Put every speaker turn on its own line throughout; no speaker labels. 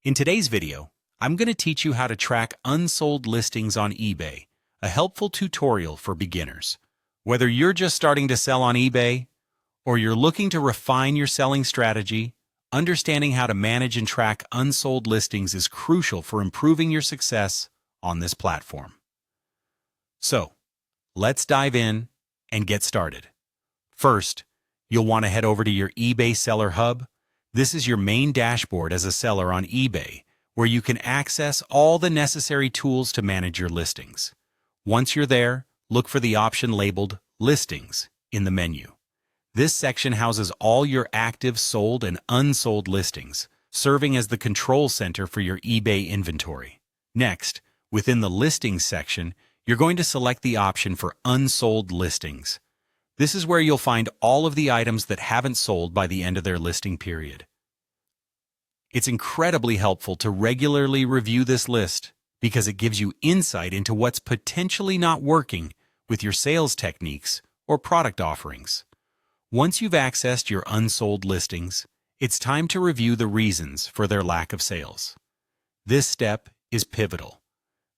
In today's video, I'm going to teach you how to track unsold listings on eBay, a helpful tutorial for beginners. Whether you're just starting to sell on eBay or you're looking to refine your selling strategy, understanding how to manage and track unsold listings is crucial for improving your success on this platform. So, let's dive in and get started. First, you'll want to head over to your eBay Seller Hub. This is your main dashboard as a seller on eBay, where you can access all the necessary tools to manage your listings. Once you're there, look for the option labeled Listings in the menu. This section houses all your active sold and unsold listings, serving as the control center for your eBay inventory. Next, within the Listings section, you're going to select the option for Unsold Listings. This is where you'll find all of the items that haven't sold by the end of their listing period. It's incredibly helpful to regularly review this list because it gives you insight into what's potentially not working with your sales techniques or product offerings. Once you've accessed your unsold listings, it's time to review the reasons for their lack of sales. This step is pivotal.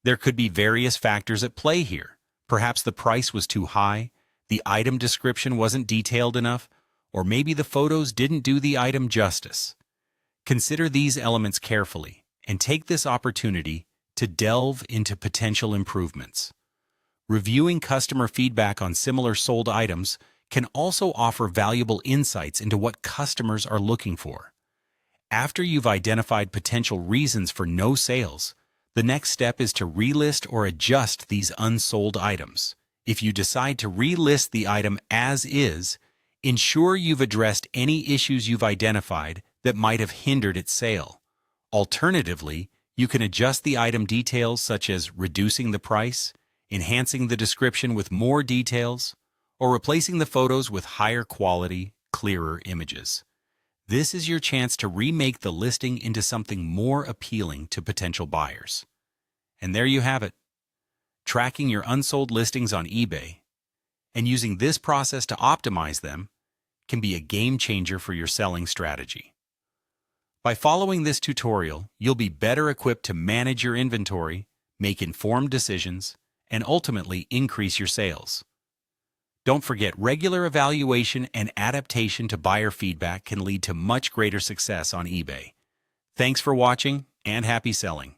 There could be various factors at play here. Perhaps the price was too high, the item description wasn't detailed enough, or maybe the photos didn't do the item justice. Consider these elements carefully and take this opportunity to delve into potential improvements. Reviewing customer feedback on similar sold items can also offer valuable insights into what customers are looking for. After you've identified potential reasons for no sales, the next step is to relist or adjust these unsold items. If you decide to relist the item as is, ensure you've addressed any issues you've identified that might have hindered its sale. Alternatively, you can adjust the item details such as reducing the price, enhancing the description with more details, or replacing the photos with higher quality, clearer images. This is your chance to remake the listing into something more appealing to potential buyers. And there you have it. Tracking your unsold listings on eBay and using this process to optimize them can be a game changer for your selling strategy. By following this tutorial, you'll be better equipped to manage your inventory, make informed decisions, and ultimately increase your sales. Don't forget, regular evaluation and adaptation to buyer feedback can lead to much greater success on eBay. Thanks for watching and happy selling.